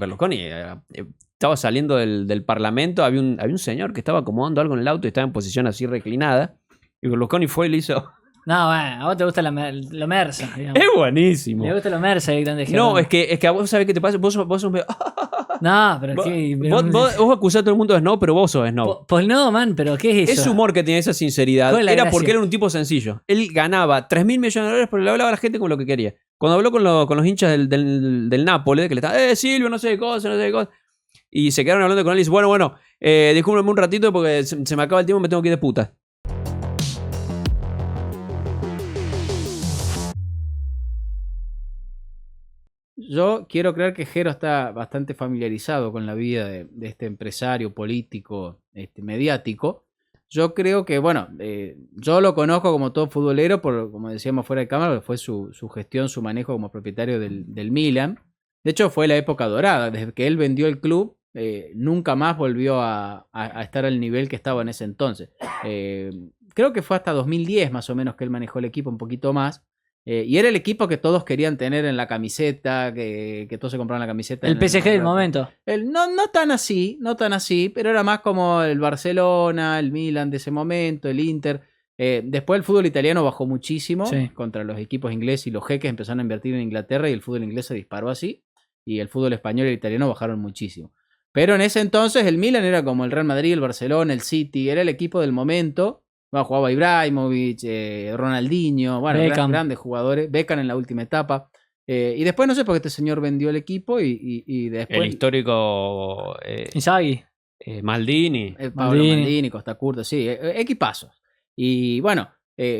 Berlusconi estaba saliendo del Parlamento, había un señor que estaba acomodando algo en el auto y estaba en posición así reclinada. Y Berlusconi fue y le hizo... No, bueno, a vos te gusta lo mersa, digamos. Es buenísimo. Me gusta lo mersa directamente. No, es que a vos sabés qué te pasa. Vos sos medio... No, pero Vos acusás a todo el mundo de snob, pero vos sos snob. Pues no, man, pero ¿qué es eso? Ese humor que tiene, esa sinceridad, ¿Cuál es la era gracia? porque era un tipo sencillo. Él ganaba 3.000 millones de dólares, pero le hablaba a la gente con lo que quería. Cuando habló con los hinchas del Nápoles, que le estaban, Silvio, no sé qué cosa, no sé qué cosa. Y se quedaron hablando con él y dice, bueno, discúlpenme un ratito porque se me acaba el tiempo, me tengo que ir de puta. Yo quiero creer que Jero está bastante familiarizado con la vida de este empresario político mediático. Yo creo que, bueno, yo lo conozco como todo futbolero, como decíamos fuera de cámara, que fue su gestión, su manejo como propietario del Milan. De hecho, fue la época dorada. Desde que él vendió el club, nunca más volvió a estar al nivel que estaba en ese entonces. Creo que fue hasta 2010 más o menos que él manejó el equipo, un poquito más. Y era el equipo que todos querían tener en la camiseta, que todos se compraban la camiseta. El PSG del momento. No tan así, pero era más como el Barcelona, el Milan de ese momento, el Inter. Después el fútbol italiano bajó muchísimo contra los equipos ingleses y los jeques empezaron a invertir en Inglaterra y el fútbol inglés se disparó así. Y el fútbol español y el italiano bajaron muchísimo. Pero en ese entonces el Milan era como el Real Madrid, el Barcelona, el City, era el equipo del momento. Jugaba Ibrahimovic, Ronaldinho, bueno, grandes jugadores. Beckham en la última etapa. Y después no sé por qué este señor vendió el equipo y después... El histórico... Inzaghi. Maldini. Maldini, Costa Curta, sí, equipazos. Y bueno,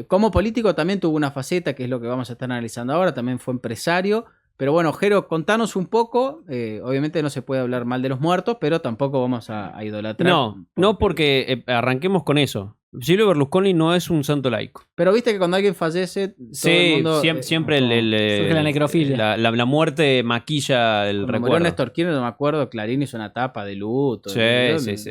como político también tuvo una faceta, que es lo que vamos a estar analizando ahora, también fue empresario. Pero bueno, Jero, contanos un poco. Obviamente no se puede hablar mal de los muertos, pero tampoco vamos a idolatrar. No, porque arranquemos con eso. Silvio Berlusconi no es un santo laico. Pero viste que cuando alguien fallece, todo el mundo, siempre surge la necrofilia. La muerte maquilla el recuerdo. Murió Néstor Kirchner, no me acuerdo, Clarín hizo una tapa de luto. Sí.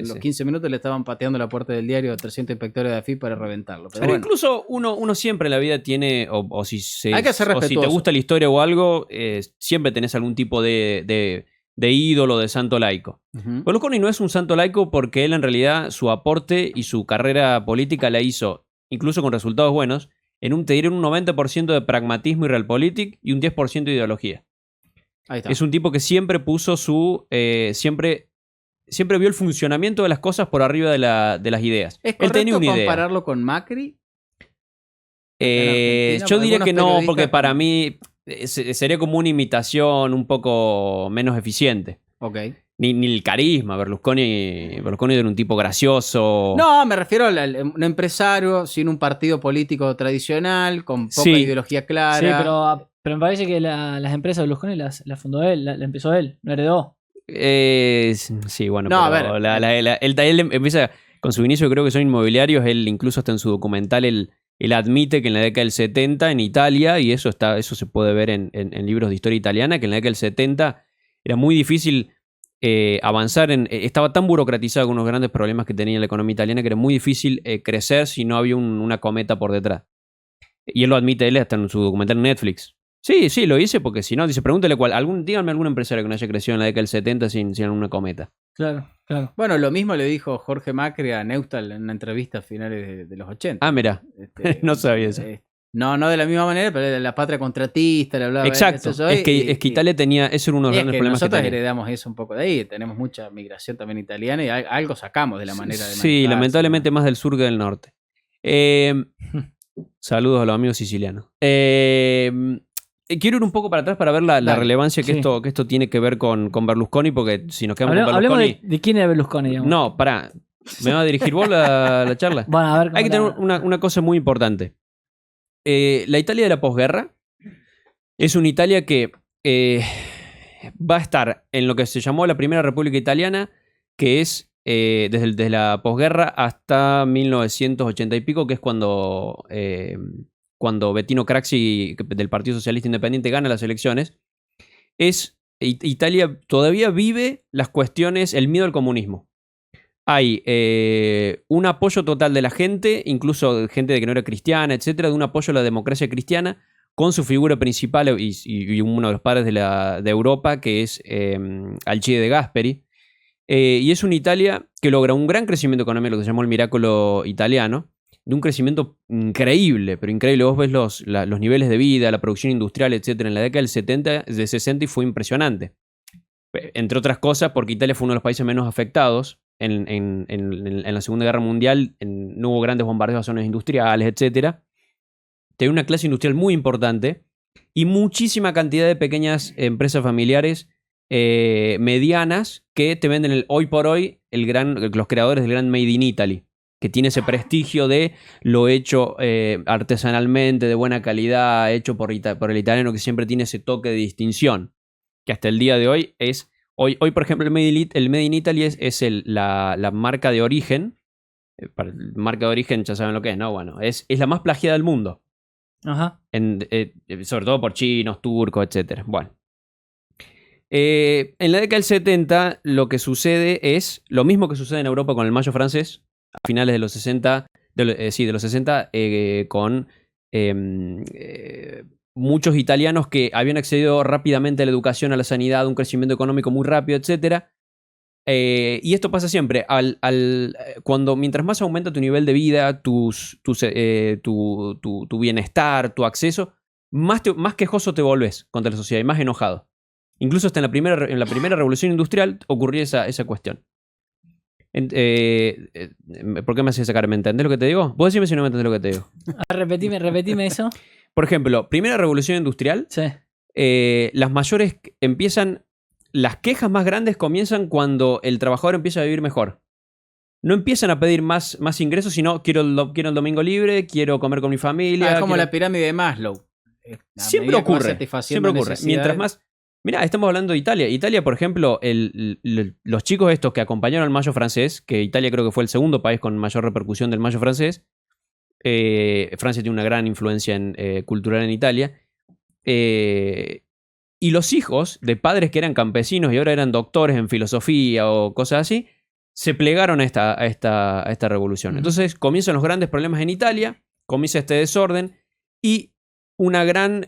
Los 15 minutos le estaban pateando la puerta del diario a 300 inspectores de AFIP para reventarlo. Pero bueno. Incluso uno siempre en la vida tiene, hay que ser respetuoso. O si te gusta la historia o algo, siempre tenés algún tipo de ídolo, de santo laico. Berlusconi no es un santo laico porque él en realidad su aporte y su carrera política la hizo, incluso con resultados buenos, te diré un 90% de pragmatismo y realpolitik y un 10% de ideología. Ahí está. Es un tipo que siempre puso siempre vio el funcionamiento de las cosas por arriba de las ideas. ¿Es él tenía correcto una idea. compararlo con Macri? Yo diría que no, porque para mí sería como una imitación un poco menos eficiente. Ok. Ni el carisma. Berlusconi era un tipo gracioso. No, me refiero a un empresario sin un partido político tradicional, con poca ideología clara. Sí, pero me parece que las empresas de Berlusconi las fundó él, la empezó él, no heredó. Sí, bueno, no, pero a ver. Él empieza con su inicio, creo que son inmobiliarios. Él incluso hasta en su documental él admite que en la década del 70 en Italia, y eso se puede ver en libros de historia italiana, que en la década del 70 era muy difícil avanzar. Estaba tan burocratizado con unos grandes problemas que tenía la economía italiana que era muy difícil crecer si no había una cometa por detrás. Y él lo admite hasta en su documental en Netflix. Sí, lo hice porque si no, dice, pregúntale díganme algún empresario que no haya crecido en la década del 70 sin una cometa. Claro. Bueno, lo mismo le dijo Jorge Macri a Neustad en una entrevista a finales de los 80. Ah, mira, no sabía eso. No de la misma manera, pero de la patria contratista, le hablaba. Exacto, es que Italia tenía, eso era uno de los grandes problemas que nosotros heredamos eso un poco de ahí, tenemos mucha migración también italiana y algo sacamos de la manera de manejarse. Sí, lamentablemente más del sur que del norte. Saludos a los amigos sicilianos. Quiero ir un poco para atrás para ver la relevancia que esto tiene que ver con Berlusconi, porque si nos quedamos con Berlusconi... Hablemos de quién era Berlusconi, digamos. No, pará. ¿Me vas a dirigir vos la charla? Bueno, a ver. Hay que tener una cosa muy importante. La Italia de la posguerra es una Italia que va a estar en lo que se llamó la Primera República Italiana, que es desde la posguerra hasta 1980 y pico, que es cuando Bettino Craxi del Partido Socialista Independiente gana las elecciones. Italia todavía vive las cuestiones, el miedo al comunismo. Hay un apoyo total de la gente, incluso gente de que no era cristiana, etcétera, de un apoyo a la democracia cristiana, con su figura principal y uno de los padres de Europa, que es Alcide de Gasperi. Y es una Italia que logra un gran crecimiento económico, lo que se llamó el Miracolo Italiano, de un crecimiento increíble, pero increíble. Vos ves los niveles de vida, la producción industrial, etcétera, en la década del 60 y fue impresionante. Entre otras cosas, porque Italia fue uno de los países menos afectados en la Segunda Guerra Mundial. No hubo grandes bombardeos a zonas industriales, etcétera. Tenía una clase industrial muy importante y muchísima cantidad de pequeñas empresas familiares medianas que te venden hoy por hoy los creadores del gran Made in Italy, que tiene ese prestigio de lo hecho artesanalmente, de buena calidad, hecho por el italiano, que siempre tiene ese toque de distinción, que hasta el día de hoy es... Hoy por ejemplo, el Made in Italy es la marca de origen. Marca de origen, ya saben lo que es, ¿no? Bueno, es la más plagiada del mundo. Ajá. Sobre todo por chinos, turcos, etc. Bueno. En la década del 70 lo que sucede es lo mismo que sucede en Europa con el Mayo francés, a finales de los 60, con muchos italianos que habían accedido rápidamente a la educación, a la sanidad, a un crecimiento económico muy rápido, etc. Y esto pasa siempre. Mientras más aumenta tu nivel de vida, tu bienestar, tu acceso, más quejoso te volvés contra la sociedad y más enojado. Incluso hasta en la primera revolución industrial ocurría esa cuestión. ¿Por qué me haces sacar? ¿Me entendés lo que te digo? Vos decime si no me entendés lo que te digo. Repetime eso. Por ejemplo, primera revolución industrial. Sí. Las mayores empiezan... Las quejas más grandes comienzan cuando el trabajador empieza a vivir mejor. No empiezan a pedir más ingresos, sino quiero el domingo libre, quiero comer con mi familia. Es como la pirámide de Maslow. Siempre ocurre. Mientras más... Mirá, estamos hablando de Italia. Italia, por ejemplo, los chicos estos que acompañaron al Mayo francés, que Italia creo que fue el segundo país con mayor repercusión del Mayo francés. Francia tiene una gran influencia cultural en Italia. Y los hijos de padres que eran campesinos y ahora eran doctores en filosofía o cosas así, se plegaron a esta revolución. Entonces comienzan los grandes problemas en Italia, comienza este desorden y un gran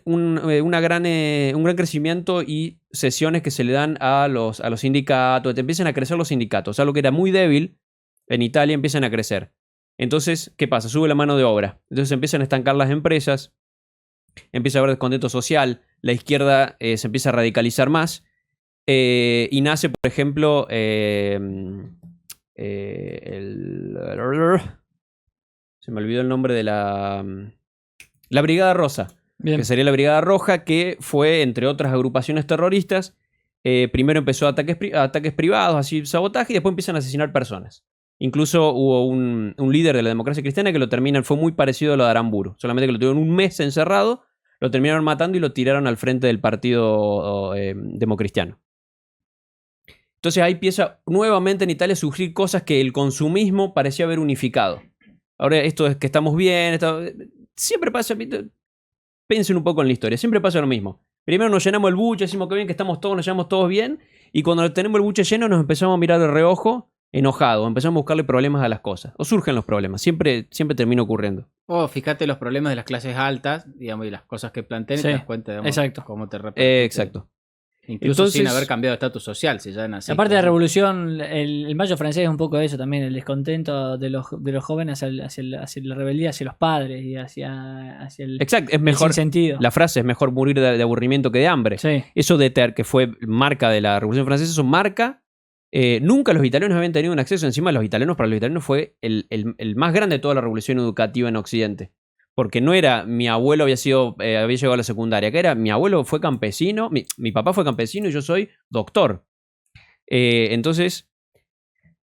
crecimiento y sesiones que se le dan a los sindicatos. Empiezan a crecer los sindicatos. Algo que era muy débil en Italia empiezan a crecer. Entonces, ¿qué pasa? Sube la mano de obra. Entonces empiezan a estancar las empresas. Empieza a haber descontento social, la izquierda se empieza a radicalizar más y nace, por ejemplo, se me olvidó el nombre de la Brigada Rosa. Bien. Que sería la Brigada Roja, que fue, entre otras agrupaciones terroristas, primero empezó ataques privados, así sabotaje, y después empiezan a asesinar personas. Incluso hubo un líder de la democracia cristiana que lo terminan, fue muy parecido a lo de Aramburu, solamente que lo tuvieron un mes encerrado, lo terminaron matando y lo tiraron al frente del partido democristiano. Entonces ahí empieza nuevamente en Italia a surgir cosas que el consumismo parecía haber unificado. Ahora esto es que estamos bien, siempre pasa, piensen un poco en la historia, siempre pasa lo mismo. Primero nos llenamos el buche, decimos que bien, que estamos todos, nos llevamos todos bien, y cuando tenemos el buche lleno nos empezamos a mirar de reojo, enojados, empezamos a buscarle problemas a las cosas. O surgen los problemas, siempre termina ocurriendo. Fíjate los problemas de las clases altas, digamos, y las cosas que plantean y te das cuenta, digamos, exacto. Cómo te repercute. Exacto. Incluso sin haber cambiado de estatus social, si ya naciste. Aparte de la revolución, el Mayo francés es un poco eso también, el descontento de los jóvenes hacia la rebeldía, hacia los padres y hacia el, exacto, es mejor, el sinsentido. La frase es mejor morir de aburrimiento que de hambre. Sí. Eso que fue marca de la revolución francesa, eso marca. Nunca los italianos habían tenido un acceso encima de para los italianos fue el más grande de toda la revolución educativa en Occidente. Porque no era mi abuelo había llegado a la secundaria, que era mi abuelo fue campesino, mi papá fue campesino y yo soy doctor. Entonces,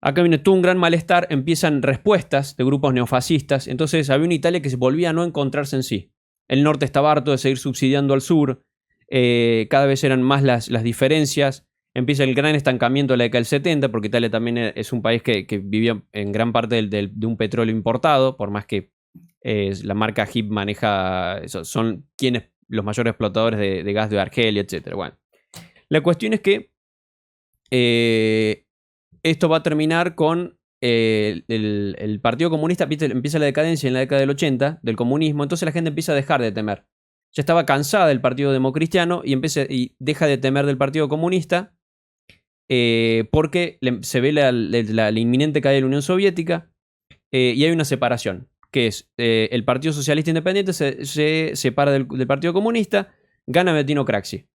acá viene todo un gran malestar, empiezan respuestas de grupos neofascistas, entonces había una Italia que se volvía a no encontrarse en sí. El norte estaba harto de seguir subsidiando al sur, cada vez eran más las diferencias. Empieza el gran estancamiento de la década del 70, porque Italia también es un país que vivía en gran parte de un petróleo importado, por más que la marca HIP maneja, son quienes los mayores explotadores de gas de Argelia, etc. Bueno, la cuestión es que esto va a terminar con el Partido Comunista, empieza la decadencia en la década del 80 del comunismo, entonces la gente empieza a dejar de temer. ya estaba cansada del Partido Democristiano y deja de temer del Partido Comunista porque se ve la inminente caída de la Unión Soviética y hay una separación, que es el Partido Socialista Independiente se separa del Partido Comunista, gana Bettino Craxi.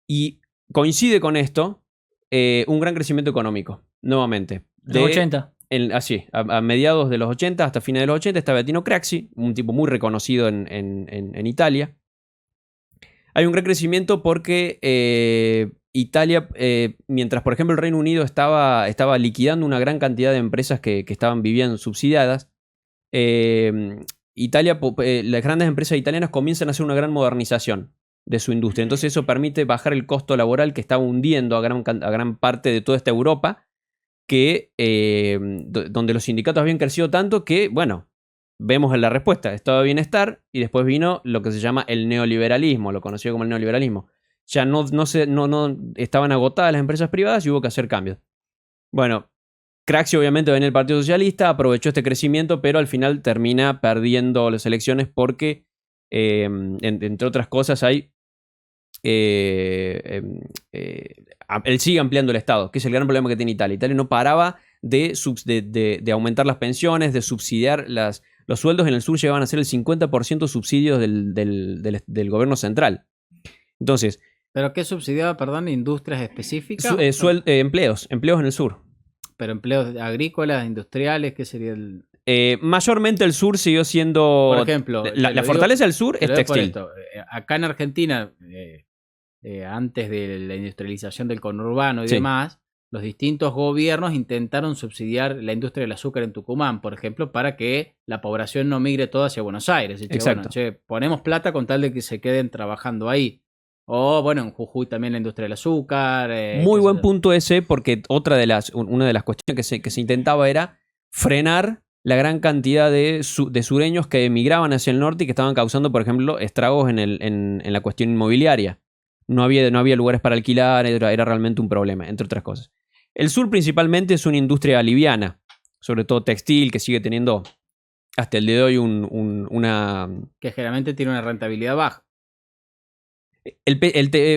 Y coincide con esto un gran crecimiento económico, nuevamente. Los 80. Así, a mediados de los 80, hasta fines de los 80, está Bettino Craxi, un tipo muy reconocido en Italia. Hay un gran crecimiento porque Italia, mientras por ejemplo el Reino Unido estaba liquidando una gran cantidad de empresas que vivían subsidiadas, Italia, las grandes empresas italianas comienzan a hacer una gran modernización de su industria. Entonces eso permite bajar el costo laboral que estaba hundiendo a gran parte de toda esta Europa, donde los sindicatos habían crecido tanto que, bueno, vemos en la respuesta, estado de bienestar, y después vino lo que se llama el neoliberalismo, lo conocido como el neoliberalismo. Ya no estaban agotadas las empresas privadas y hubo que hacer cambios. Bueno, Craxi obviamente venía del Partido Socialista, aprovechó este crecimiento, pero al final termina perdiendo las elecciones porque, entre otras cosas, él sigue ampliando el Estado, que es el gran problema que tiene Italia. Italia no paraba de aumentar las pensiones, de subsidiar los sueldos. En el sur llegaban a ser el 50% subsidios del gobierno central. Entonces... ¿Pero qué subsidiaba, perdón? ¿Industrias específicas? Empleos en el sur. ¿Pero empleos agrícolas, industriales? ¿Qué sería el...? Mayormente el sur siguió siendo... Por ejemplo... La fortaleza del sur es textil. Acá en Argentina, antes de la industrialización del conurbano y demás, los distintos gobiernos intentaron subsidiar la industria del azúcar en Tucumán, por ejemplo, para que la población no migre toda hacia Buenos Aires. Exacto. Bueno, ponemos plata con tal de que se queden trabajando ahí. O, bueno, en Jujuy también la industria del azúcar. Muy buen punto ese, porque una de las cuestiones que se intentaba era frenar la gran cantidad de sureños que emigraban hacia el norte y que estaban causando, por ejemplo, estragos en la cuestión inmobiliaria. No había lugares para alquilar, era realmente un problema, entre otras cosas. El sur principalmente es una industria liviana, sobre todo textil, que sigue teniendo hasta el día de hoy una... Que generalmente tiene una rentabilidad baja.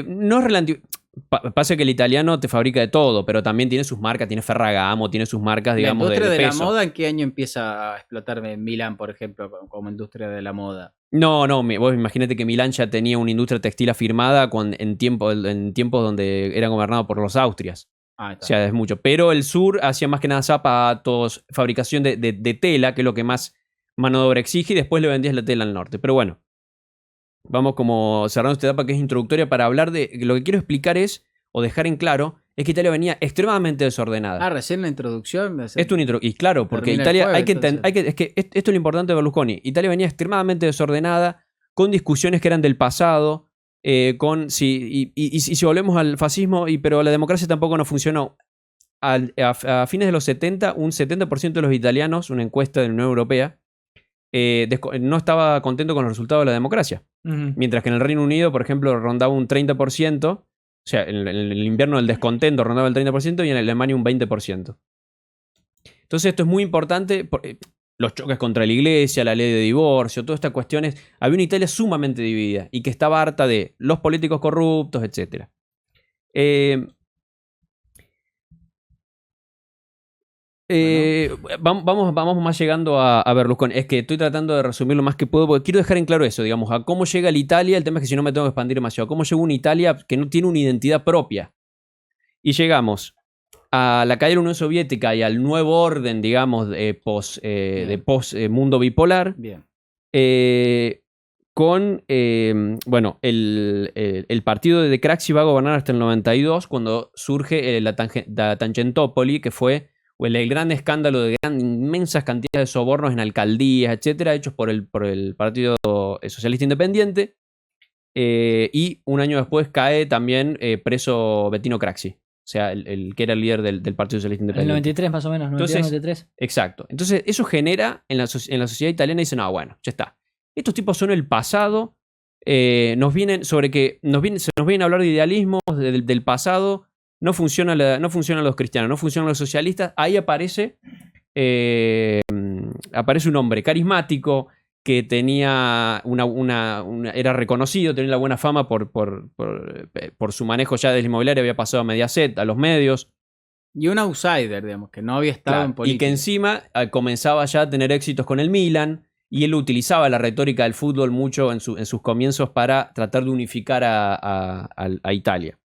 No es relativo. Pasa que el italiano te fabrica de todo, pero también tiene sus marcas, tiene Ferragamo, tiene sus marcas, digamos, ¿La industria de peso. la moda en qué año empieza a explotar en Milán, por ejemplo, como industria de la moda? No, vos imagínate que Milán ya tenía una industria textil afirmada en tiempos donde era gobernado por los Austrias. O sea, es mucho. Pero el sur hacía más que nada zapatos, fabricación de tela, que es lo que más mano de obra exige, y después le vendías la tela al norte. Pero bueno, vamos como cerrando esta etapa que es introductoria para hablar de... Lo que quiero explicar o dejar en claro, es que Italia venía extremadamente desordenada. Recién la introducción. Y claro, porque Italia... es que esto es lo importante de Berlusconi. Italia venía extremadamente desordenada, con discusiones que eran del pasado, si volvemos al fascismo, pero la democracia tampoco no funcionó. A fines de los 70, un 70% de los italianos, una encuesta de la Unión Europea, no estaba contento con los resultados de la democracia. Mientras que en el Reino Unido, por ejemplo, rondaba un 30%, o sea, en el invierno del descontento rondaba el 30% y en Alemania un 20%. Entonces esto es muy importante, los choques contra la iglesia, la ley de divorcio, todas estas cuestiones. Había una Italia sumamente dividida y que estaba harta de los políticos corruptos, etc. Vamos más llegando a Berlusconi. Es que estoy tratando de resumir lo más que puedo, porque quiero dejar en claro eso, digamos, a cómo llega la Italia. El tema es que si no me tengo que expandir demasiado. Cómo llega una Italia que no tiene una identidad propia. Y llegamos a la caída de la Unión Soviética y al nuevo orden, digamos, de post mundo bipolar. Bien. Con, el partido de Craxi va a gobernar hasta el 92, cuando surge la Tangentopoli, que fue el gran escándalo de inmensas cantidades de sobornos en alcaldías, etcétera, hechos por el Partido Socialista Independiente. Y un año después cae también preso Bettino Craxi, o sea, el que era el líder del Partido Socialista Independiente. El 93 más o menos, 93. Exacto. Entonces eso genera en la sociedad italiana, dicen, no, bueno, ya está. Estos tipos son el pasado, se nos vienen a hablar de idealismos del pasado. No funcionan los cristianos, no funcionan los socialistas. Ahí aparece un hombre carismático que tenía era reconocido, tenía la buena fama por su manejo ya del inmobiliario, había pasado a Mediaset, a los medios. Y un outsider, digamos, que no había estado en política. Y que encima comenzaba ya a tener éxitos con el Milan, y él utilizaba la retórica del fútbol mucho en sus comienzos para tratar de unificar a Italia.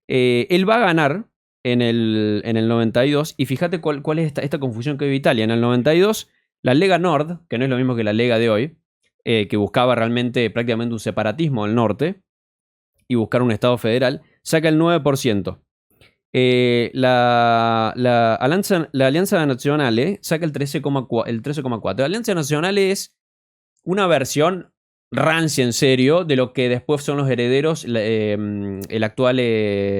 Él va a ganar en el 92, y fíjate cuál es esta confusión que vive Italia. En el 92, la Lega Nord, que no es lo mismo que la Lega de hoy, que buscaba realmente prácticamente un separatismo del norte y buscar un Estado federal, saca el 9%. La Alianza Nazionale saca el 13,4%. La Alianza Nazionale es una versión rancia, en serio, de lo que después son los herederos, el actual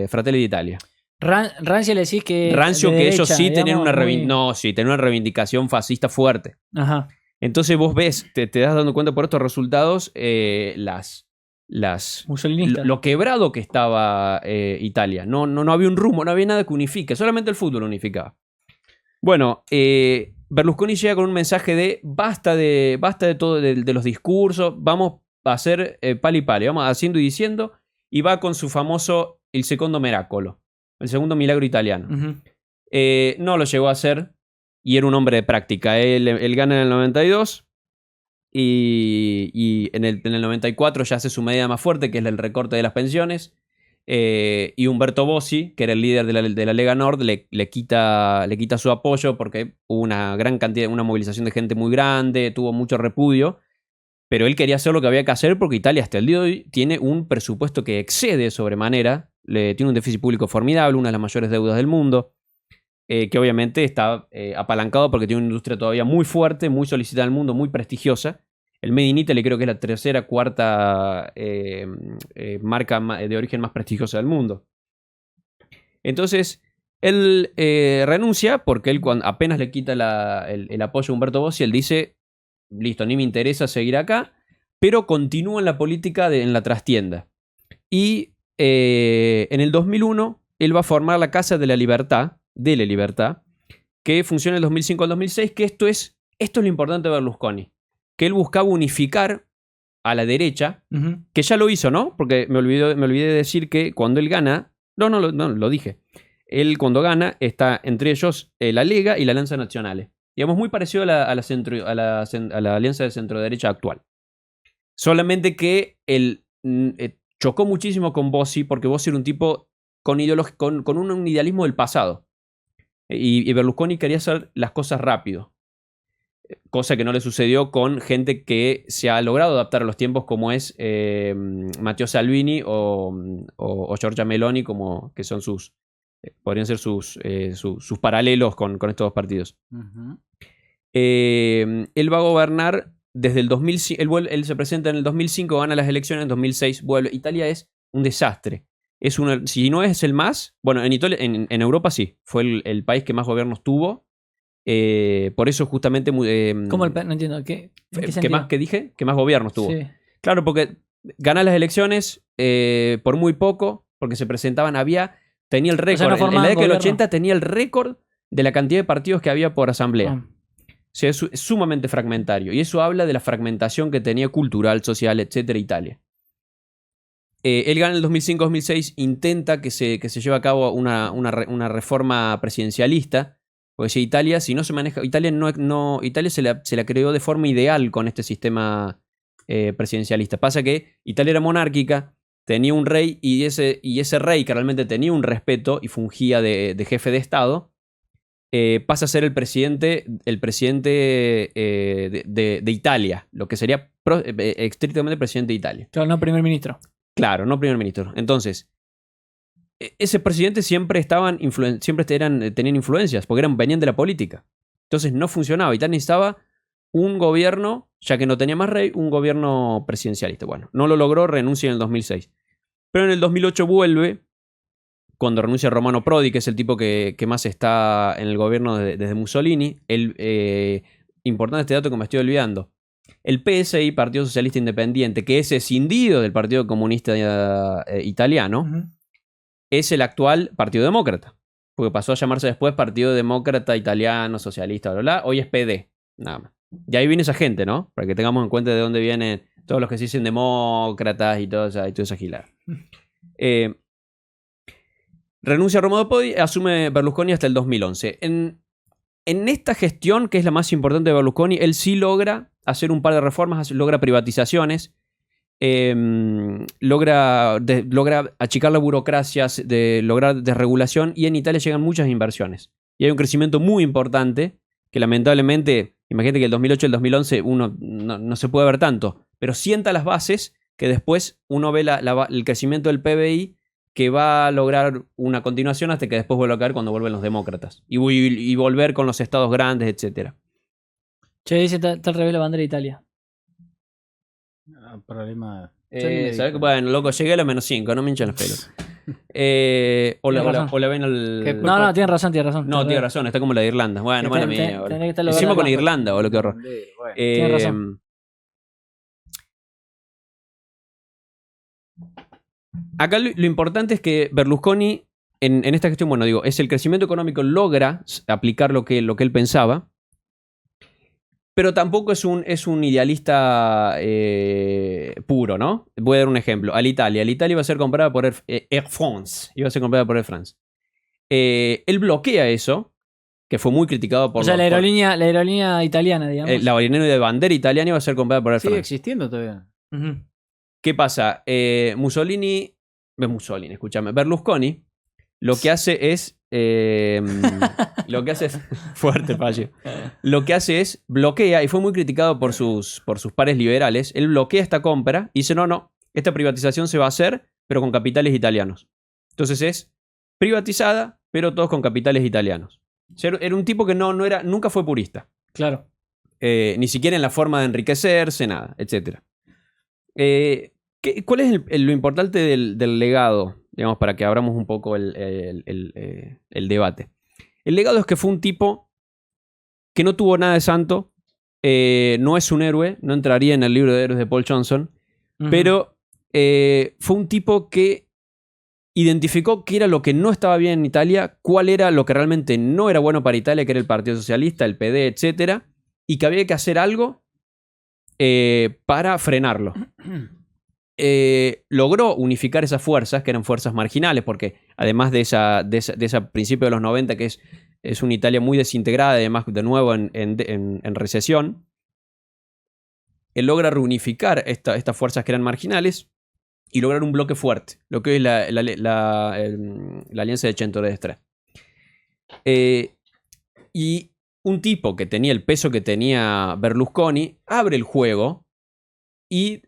Fratelli d'Italia. Rancia le decís que... Rancio, de que derecha, ellos sí tenían digamos, tenían una reivindicación fascista fuerte. Ajá. Entonces vos ves, te das dando cuenta por estos resultados, Mussolinista. lo quebrado que estaba Italia. No había un rumbo, no había nada que unifique, solamente el fútbol unificaba. Bueno, Berlusconi llega con un mensaje de basta de todo, de los discursos, vamos a hacer pali pali, vamos haciendo y diciendo, y va con su famoso Il Secondo Miracolo, el segundo milagro italiano. Uh-huh. No lo llegó a hacer, y era un hombre de práctica. Él gana en el 92, y en el 94 ya hace su medida más fuerte, que es el recorte de las pensiones. Y Umberto Bossi, que era el líder de la Lega Nord, le quita su apoyo porque hubo una gran cantidad, una movilización de gente muy grande, tuvo mucho repudio, pero él quería hacer lo que había que hacer porque Italia hasta el día de hoy tiene un presupuesto que excede sobremanera, tiene un déficit público formidable, una de las mayores deudas del mundo, que obviamente está apalancado porque tiene una industria todavía muy fuerte, muy solicitada al mundo, muy prestigiosa. El Made in Italy creo que es la tercera, cuarta marca de origen más prestigiosa del mundo. Entonces, él renuncia porque él apenas le quita el apoyo a Umberto Bossi, él dice, listo, ni me interesa seguir acá, pero continúa en la política en la trastienda. Y en el 2001, él va a formar la Casa de la Libertad, que funciona del 2005 al 2006, que esto es lo importante de Berlusconi, que él buscaba unificar a la derecha, Uh-huh. que ya lo hizo, ¿no? Porque me olvidé de decir que cuando él gana, no, lo dije, él cuando gana está entre ellos la Lega y la Alianza Nazionale. Digamos, muy parecido a la alianza de centro-derecha actual. Solamente que él chocó muchísimo con Bossi, porque Bossi era un tipo con un idealismo del pasado. Y Berlusconi quería hacer las cosas rápido. Cosa que no le sucedió con gente que se ha logrado adaptar a los tiempos, como es Matteo Salvini o Giorgia Meloni, que son podrían ser sus paralelos con estos dos partidos. Uh-huh. Él va a gobernar desde el 2005. Él se presenta en el 2005, gana las elecciones, en 2006 vuelve. Italia es un desastre. Si no es el más, bueno, en Italia, en Europa sí, fue el país que más gobiernos tuvo. Por eso justamente... ¿Cómo no entiendo? ¿Qué más que dije? Que más gobiernos tuvo. Sí. Claro, porque gana las elecciones por muy poco, porque se presentaban, tenía el récord. O sea, no en la década del gobierno. 80 tenía el récord de la cantidad de partidos que había por asamblea. Ah. O sea, es sumamente fragmentario. Y eso habla de la fragmentación que tenía cultural, social, etcétera, Italia. Él gana en el 2005-2006, intenta que se lleve a cabo una reforma presidencialista. Porque si Italia, si no se maneja... Italia se la creó de forma ideal con este sistema presidencialista. Pasa que Italia era monárquica, tenía un rey, y ese rey, que realmente tenía un respeto y fungía de jefe de Estado, pasa a ser el presidente de Italia, lo que sería estrictamente presidente de Italia. Claro, no primer ministro. Claro, no primer ministro. Entonces, ese presidente siempre tenían influencias, porque venían de la política. Entonces no funcionaba. Italia necesitaba un gobierno, ya que no tenía más rey, un gobierno presidencialista. Bueno, no lo logró, renuncia en el 2006. Pero en el 2008 vuelve, cuando renuncia Romano Prodi, que es el tipo que más está en el gobierno desde Mussolini. Importante este dato que me estoy olvidando. El PSI, Partido Socialista Independiente, que es escindido del Partido Comunista Italiano, Uh-huh. es el actual Partido Demócrata. Porque pasó a llamarse después Partido Demócrata Italiano Socialista, bla, bla. Hoy es PD, nada más. Y ahí viene esa gente, ¿no? Para que tengamos en cuenta de dónde vienen todos los que se dicen demócratas y toda esa gilada. Renuncia a Romano Prodi, asume Berlusconi hasta el 2011. En esta gestión, que es la más importante de Berlusconi, él sí logra hacer un par de reformas, logra privatizaciones, logra achicar la burocracia, lograr desregulación, y en Italia llegan muchas inversiones. Y hay un crecimiento muy importante que lamentablemente, imagínate que el 2008 y el 2011 uno no se puede ver tanto, pero sienta las bases que después uno ve el crecimiento del PBI, que va a lograr una continuación hasta que después vuelva a caer cuando vuelven los demócratas. Y volver con los estados grandes, etc. Che, dice, está al revés la bandera de Italia. Problema. ¿Sabes qué? Bueno, loco, llegué a los -5, no me hinchan los pelos. O la ven al... No, tiene razón. No, tiene razón, está como la de Irlanda. Bueno, mala mía. Encima con Irlanda, o lo que horror. Bueno. Tiene razón. Acá lo importante es que Berlusconi, en esta gestión, bueno, digo, es el crecimiento económico, logra aplicar lo que él pensaba, pero tampoco es un idealista puro, ¿no? Voy a dar un ejemplo. Alitalia iba a ser comprada por Air France. Iba a ser comprada por Air France. Él bloquea eso, que fue muy criticado por... O sea, la aerolínea italiana, digamos. La aerolínea de bandera italiana iba a ser comprada por Air France. Sigue existiendo todavía. Uh-huh. ¿Qué pasa? Berlusconi, lo que hace es... fuerte fallo. Lo que hace es bloquea, y fue muy criticado por sus pares liberales. Él bloquea esta compra y dice: no, esta privatización se va a hacer, pero con capitales italianos. Entonces es privatizada, pero todos con capitales italianos. O sea, era un tipo que nunca fue purista. Claro. Ni siquiera en la forma de enriquecerse, nada, etc. ¿Cuál es lo importante del legado? Digamos, para que abramos un poco el debate. El legado es que fue un tipo que no tuvo nada de santo, no es un héroe, no entraría en el libro de héroes de Paul Johnson, pero fue un tipo que identificó qué era lo que no estaba bien en Italia, cuál era lo que realmente no era bueno para Italia, que era el Partido Socialista, el PD, etc., y que había que hacer algo para frenarlo. Logró unificar esas fuerzas, que eran fuerzas marginales, porque además de esa principio de los 90, que es una Italia muy desintegrada, además de nuevo en recesión, él logra reunificar estas fuerzas que eran marginales y lograr un bloque fuerte, lo que es la alianza de centro-destra. Y un tipo que tenía el peso que tenía Berlusconi abre el juego y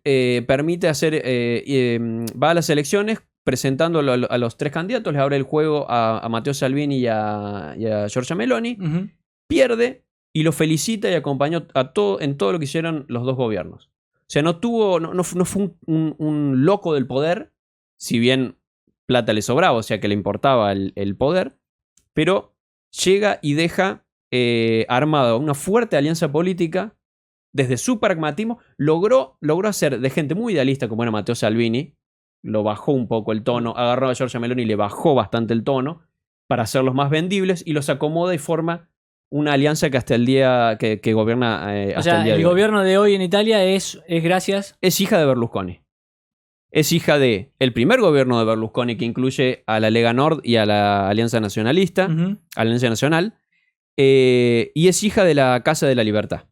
permite hacer, va a las elecciones presentando a los tres candidatos, les abre el juego a Matteo Salvini y a Giorgia Meloni, pierde y lo felicita y acompañó en todo lo que hicieron los dos gobiernos. O sea, no fue un loco del poder, si bien plata le sobraba, o sea que le importaba el poder, pero llega y deja armada una fuerte alianza política. Desde su pragmatismo, logró hacer de gente muy idealista como era Matteo Salvini, lo bajó un poco el tono, agarró a Giorgia Meloni y le bajó bastante el tono para hacerlos más vendibles y los acomoda y forma una alianza que hasta el día que gobierna hasta el día de hoy. El gobierno de hoy en Italia es gracias... Es hija de Berlusconi. Es hija del primer gobierno de Berlusconi, que incluye a la Lega Nord y a la Alianza Nacionalista, a la Alianza Nacional, y es hija de la Casa de la Libertad.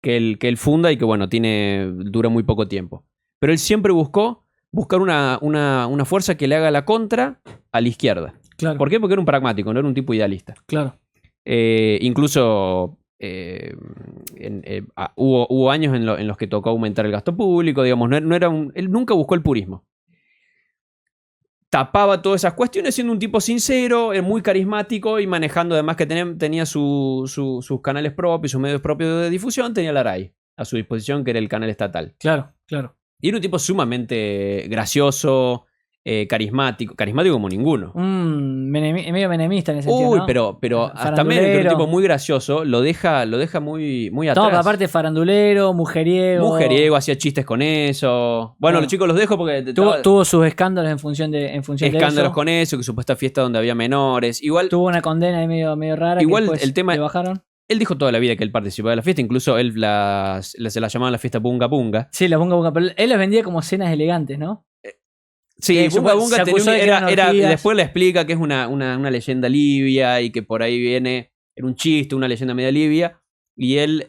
Que él funda y que, bueno, dura muy poco tiempo. Pero él siempre buscar una fuerza que le haga la contra a la izquierda. Claro. ¿Por qué? Porque era un pragmático, no era un tipo idealista. Claro. Incluso hubo años en los que tocó aumentar el gasto público, digamos, él nunca buscó el purismo. Tapaba todas esas cuestiones siendo un tipo sincero, muy carismático y manejando, además que tenía sus canales propios, sus medios propios de difusión, tenía la RAI a su disposición, que era el canal estatal. Claro. Y era un tipo sumamente gracioso, carismático como ninguno. Medio menemista en ese sentido, ¿no? pero hasta medio, que era un tipo muy gracioso, lo deja muy atrás. No, aparte farandulero, mujeriego. Hacía chistes con eso. Bueno, los chicos los dejo porque... Tuvo sus escándalos en función de escándalos eso. con eso, que supuesta fiesta donde había menores. Igual tuvo una condena ahí medio rara. Igual que el tema... le bajaron. Él dijo toda la vida que él participaba de la fiesta, incluso él se la llamaban la fiesta Bunga Bunga. Sí, la bunga bunga. Pero él las vendía como cenas elegantes, ¿no? Sí, Que Bunga Bunga se acusó de que eran era orgías. después le explica que es una leyenda libia y que por ahí viene, era un chiste, una leyenda media libia, y él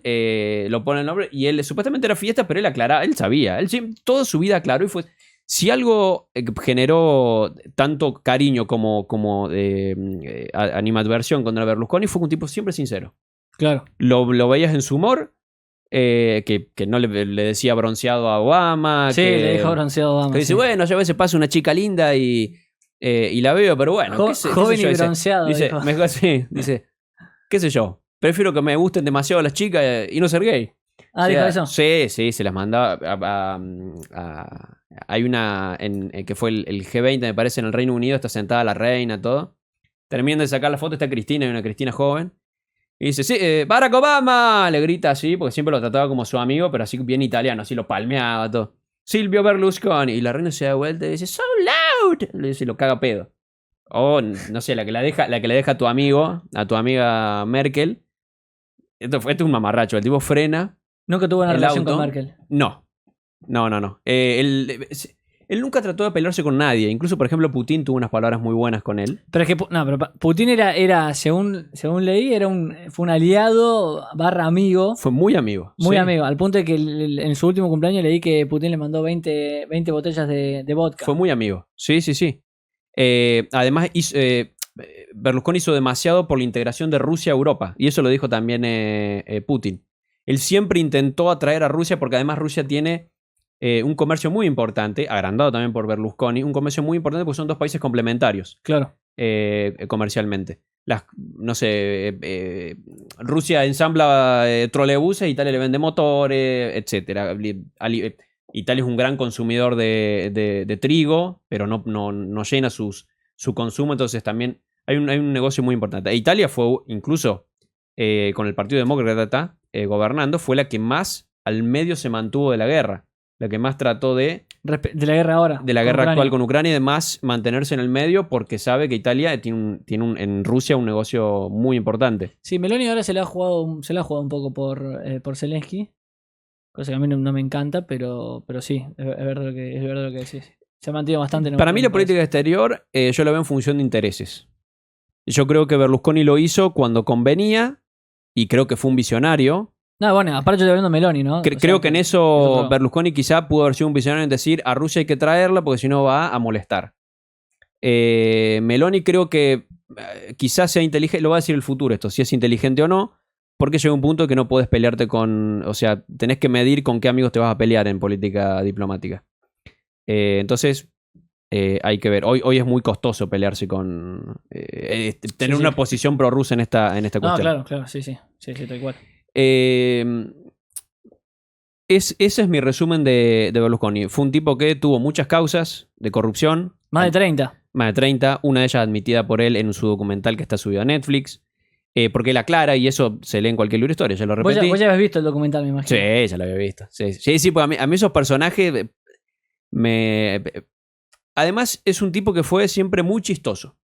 lo pone el nombre, y él supuestamente era fiesta, pero él aclaraba, él sabía, toda su vida aclaró y fue... Si algo generó tanto cariño como animadversión contra Berlusconi fue un tipo siempre sincero. Claro. Lo veías en su humor, que no le decía bronceado a Obama. Sí, que, le dijo bronceado a Obama. que dice, sí. bueno, yo a veces paso una chica linda y la veo, pero bueno. Joven y bronceado. Dice, dijo. mejor sí, dice, qué sé yo, prefiero que me gusten demasiado las chicas y no ser gay. Ah, O sea, dijo eso. Sí, se las mandaba hay una que fue el G20, me parece, en el Reino Unido, está sentada la reina, todo. Terminan de sacar la foto, está Cristina, hay una Cristina joven. Y dice, sí, Barack Obama, le grita así, porque siempre lo trataba como su amigo, pero así bien italiano, así lo palmeaba todo. Silvio Berlusconi. Y la reina se da vuelta y dice, so loud. Le dice, lo caga pedo. O, no sé, la que le deja a tu amigo, a tu amiga Merkel. Esto es un mamarracho, el tipo frena. Nunca tuvo una el relación auto. con Merkel. No. Él nunca trató de pelearse con nadie. Incluso, por ejemplo, Putin tuvo unas palabras muy buenas con él. Pero es que pero Putin era según leí, fue un aliado / amigo. Fue muy amigo. Muy sí. amigo. Al punto de que en su último cumpleaños leí que Putin le mandó 20 botellas de vodka. Fue muy amigo. Sí. Además, Berlusconi hizo demasiado por la integración de Rusia a Europa. Y eso lo dijo también Putin. Él siempre intentó atraer a Rusia porque además Rusia tiene un comercio muy importante, agrandado también por Berlusconi, un comercio muy importante porque son dos países complementarios Claro. comercialmente. Rusia ensambla trolebuses, Italia le vende motores, etc. Italia es un gran consumidor de trigo, pero no llena su consumo, entonces también hay un negocio muy importante. Italia fue incluso con el Partido Demócrata gobernando, fue la que más al medio se mantuvo de la guerra, la que más trató de la guerra ahora. de la guerra actual con Ucrania y demás mantenerse en el medio porque sabe que Italia tiene en Rusia un negocio muy importante. Sí, Meloni ahora se la ha jugado un poco por Zelensky, cosa que a mí no me encanta, pero sí, es verdad lo que decís. Se ha mantenido bastante. Para mí la política exterior yo la veo en función de intereses. Yo creo que Berlusconi lo hizo cuando convenía y creo que fue un visionario. No, bueno, aparte yo estoy hablando de Meloni, ¿no? Creo que en eso Berlusconi quizá pudo haber sido un visionario en decir a Rusia hay que traerla porque si no va a molestar. Meloni creo que quizás sea inteligente, lo va a decir el futuro esto, si es inteligente o no, porque llega un punto que no puedes pelearte o sea, tenés que medir con qué amigos te vas a pelear en política diplomática. Entonces, hay que ver. Hoy es muy costoso pelearse con... tener una posición prorrusa en esta cuestión. No, claro, sí, tal cual. Ese es mi resumen de Berlusconi. Fue un tipo que tuvo muchas causas de corrupción. Más de 30. Más de 30. Una de ellas admitida por él en su documental que está subido a Netflix. Porque él aclara, y eso se lee en cualquier libro de historia, ya lo repetí. Vos ya habías visto el documental, me imagino. Sí, ya lo había visto. Sí, pues a mí esos personajes Además, es un tipo que fue siempre muy chistoso.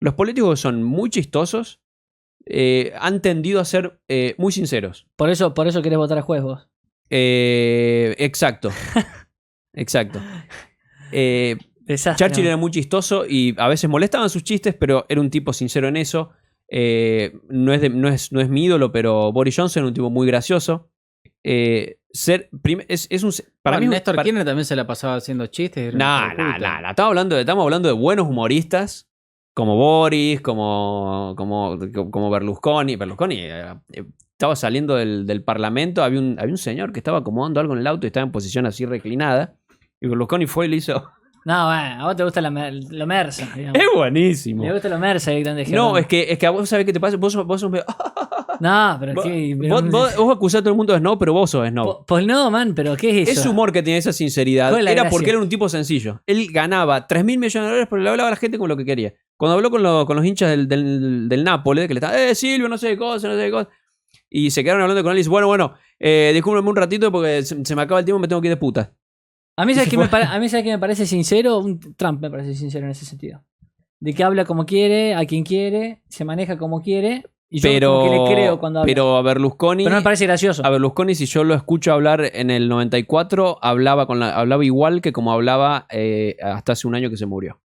Los políticos que son muy chistosos han tendido a ser muy sinceros. Por eso querés votar a juez vos. Exacto. Desastre. Churchill era muy chistoso y a veces molestaban sus chistes, pero era un tipo sincero en eso. No es mi ídolo, pero Boris Johnson era un tipo muy gracioso. Para mí Néstor Kirchner también se la pasaba haciendo chistes. No. Estamos hablando de buenos humoristas como Boris, como Berlusconi. Berlusconi estaba saliendo del parlamento, había un señor que estaba acomodando algo en el auto y estaba en posición así reclinada. Y Berlusconi fue y le hizo... No, bueno, a vos te gusta lo Mersa, digamos. Es buenísimo. Me gusta lo Mersa directamente. No, es que a vos sabés qué te pasa. Vos sos medio... No, pero ¿qué? Vos acusás a todo el mundo de snob, pero vos sos snob. Pues no, man, pero ¿qué es eso? Ese humor que tiene, esa sinceridad, ¿Cuál es la era gracia? porque era un tipo sencillo. Él ganaba 3.000 millones de dólares, pero le hablaba a la gente como lo que quería. Cuando habló con los hinchas del Nápoles, que le estaban, Silvio, no sé qué cosa. Y se quedaron hablando con él y dice, bueno, discúlpeme un ratito porque se me acaba el tiempo, me tengo que ir de puta. A mí, ¿sabes qué me parece sincero? Trump me parece sincero en ese sentido. De que habla como quiere, a quien quiere, se maneja como quiere Y yo como que le creo cuando habla. Pero a Berlusconi... Pero no me parece gracioso. A Berlusconi, si yo lo escucho hablar en el 94, hablaba igual que como hablaba hasta hace un año que se murió.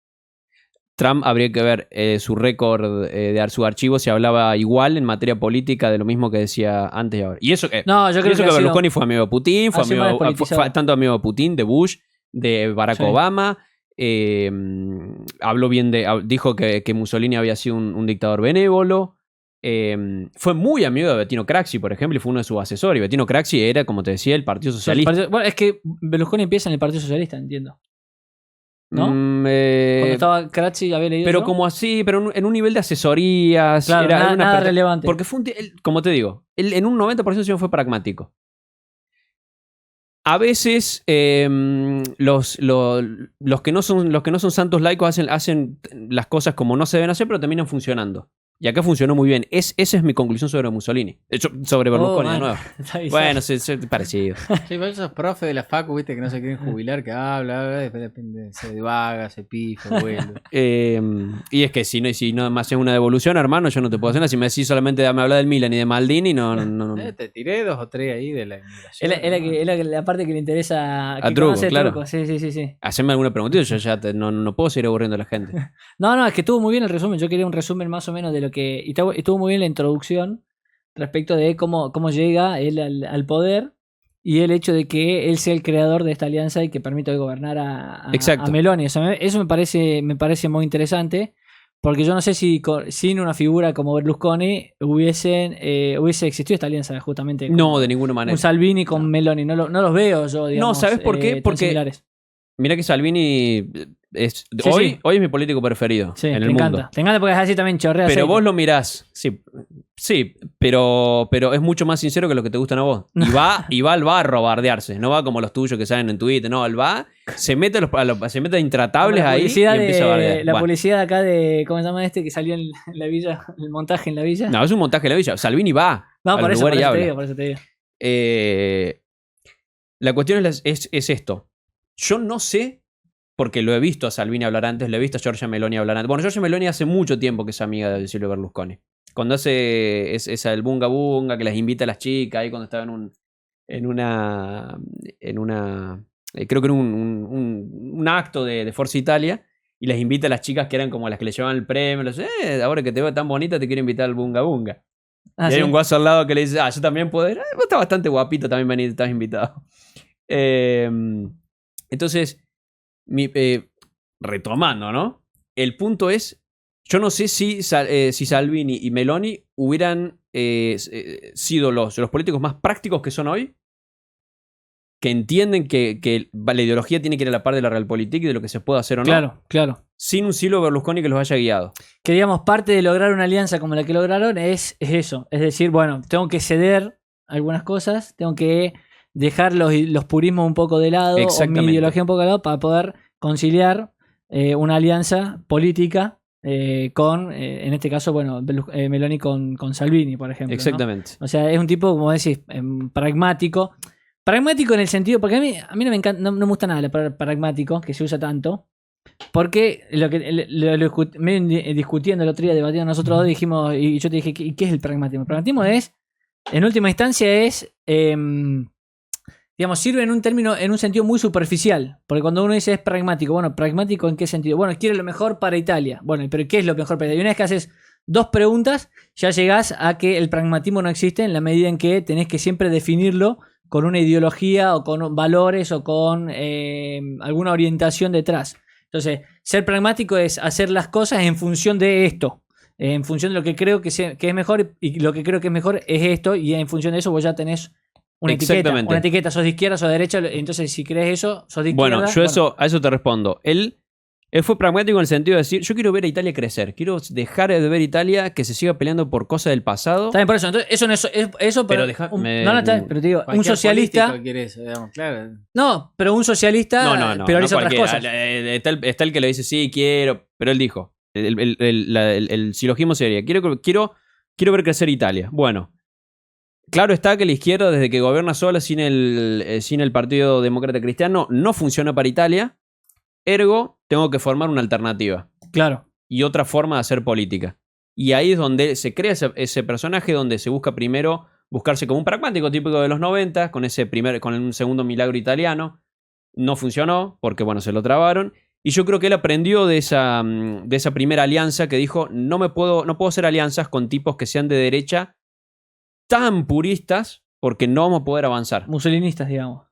Trump habría que ver su récord de su archivo si hablaba igual en materia política de lo mismo que decía antes y ahora. Y eso que, No, yo creo que Berlusconi fue amigo de Putin, fue tanto amigo de Putin, de Bush, de Barack Obama. Habló bien dijo que Mussolini había sido un dictador benévolo. Fue muy amigo de Bettino Craxi, por ejemplo, y fue uno de sus asesores. Y Bettino Craxi era, como te decía, el Partido Socialista. Bueno, es que Berlusconi empieza en el Partido Socialista, entiendo. ¿No? Cuando estaba Craxi había leído. Pero eso. como así, pero en un nivel de asesorías. Claro, nada relevante. Porque fue como te digo, él en un 90% siempre fue pragmático. A veces los que no son santos laicos hacen las cosas como no se deben hacer, pero terminan funcionando. Y acá funcionó muy bien. Esa es mi conclusión sobre Mussolini. Sobre Berlusconi, de nuevo. Bueno, parecido. Sí, pero esos profes de la facu, viste, que no se quieren jubilar, que habla, después se divaga, se pifa, vuelve. Y es que si no me haces una devolución, hermano, yo no te puedo hacer nada. Si me decís solamente me habla del Milan y de Maldini, no. Te tiré 2 o 3 ahí de la inmigración. Es la parte que le interesa. A Truco, claro. Truco. Sí. Haceme alguna preguntita, yo ya no puedo seguir aburriendo a la gente. No, es que estuvo muy bien el resumen. Yo quería un resumen más o menos de lo que... Y estuvo muy bien la introducción respecto de cómo llega él al poder y el hecho de que él sea el creador de esta alianza y que permita gobernar a Meloni. O sea, eso me parece muy interesante, porque yo no sé si sin una figura como Berlusconi hubiese existido esta alianza justamente. No, de ninguna manera. Un Salvini con Meloni. No los veo yo, digamos. No, ¿sabes por qué? Porque mira que Salvini hoy es mi político preferido en el mundo. Te encanta porque es así también chorrea. Pero vos lo mirás, sí, pero es mucho más sincero que lo que te gustan a vos. Y va al bar a bardearse, no va como los tuyos que salen en Twitter, no, él va, se mete a intratables ahí y empieza a bardear. La publicidad acá de, ¿cómo se llama que salió en la villa, el montaje en la villa? No, es un montaje en la villa. Salvini va. No, por eso te digo. La cuestión es esto. Yo no sé, porque lo he visto a Salvini hablar antes, lo he visto a Giorgia Meloni hablar antes. Bueno, Giorgia Meloni hace mucho tiempo que es amiga de Silvio Berlusconi. Cuando hace esa del bunga bunga, que las invita a las chicas, ahí cuando estaba en una creo que era un acto de Forza Italia, y les invita a las chicas que eran como las que le llevaban el premio. Ahora que te veo tan bonita, te quiero invitar al bunga bunga. Y hay un guaso al lado que le dice, yo también puedo ir. Vos estás bastante guapito, también venís, estás invitado. Entonces, retomando, ¿no? El punto es, yo no sé si Salvini y Meloni hubieran sido los políticos más prácticos que son hoy, que entienden que la ideología tiene que ir a la par de la realpolitik y de lo que se puede hacer o no. Claro. Sin un Silvio Berlusconi que los haya guiado. Que digamos, parte de lograr una alianza como la que lograron es eso. Es decir, bueno, tengo que ceder algunas cosas, tengo que dejar los purismos un poco de lado, o mi ideología un poco de lado, para poder conciliar una alianza política con, en este caso, bueno, Meloni con Salvini, por ejemplo. Exactamente. ¿No? O sea, es un tipo, como decís, pragmático. Pragmático en el sentido, porque a mí no me encanta, no me gusta nada la palabra pragmático, que se usa tanto, porque lo discutiendo el otro día, debatiendo nosotros dos, dijimos, y yo te dije, ¿qué es el pragmatismo? El pragmatismo es, en última instancia, digamos, sirve en un sentido muy superficial, porque cuando uno dice es pragmático, bueno, ¿pragmático en qué sentido? Bueno, quiere lo mejor para Italia. Bueno, pero ¿qué es lo mejor para Italia? Y una vez que haces 2 preguntas, ya llegás a que el pragmatismo no existe, en la medida en que tenés que siempre definirlo con una ideología o con valores o con alguna orientación detrás. Entonces, ser pragmático es hacer las cosas en función de esto, en función de lo que creo que es mejor, y lo que creo que es mejor es esto, y en función de eso vos ya tenés una etiqueta, sos de izquierda, sos de derecha, entonces si crees eso, sos de izquierda. Bueno, a eso te respondo. Él fue pragmático en el sentido de decir, yo quiero ver a Italia crecer, quiero dejar de ver a Italia que se siga peleando por cosas del pasado. También por eso, entonces eso no es eso, pero pero te digo, un socialista digamos, claro. No, pero un socialista prioriza otras cosas. Está el que le dice, sí, quiero, pero él dijo, el silogismo sería, quiero ver crecer Italia. Bueno, claro está que la izquierda, desde que gobierna sola sin el Partido Demócrata Cristiano, no funciona para Italia. Ergo, tengo que formar una alternativa. Claro. Y otra forma de hacer política. Y ahí es donde se crea ese personaje donde se busca primero buscarse como un pragmático típico de los 90, con un segundo milagro italiano. No funcionó porque, bueno, se lo trabaron. Y yo creo que él aprendió de esa primera alianza que dijo, no puedo hacer alianzas con tipos que sean de derecha tan puristas porque no vamos a poder avanzar. Mussolinistas, digamos.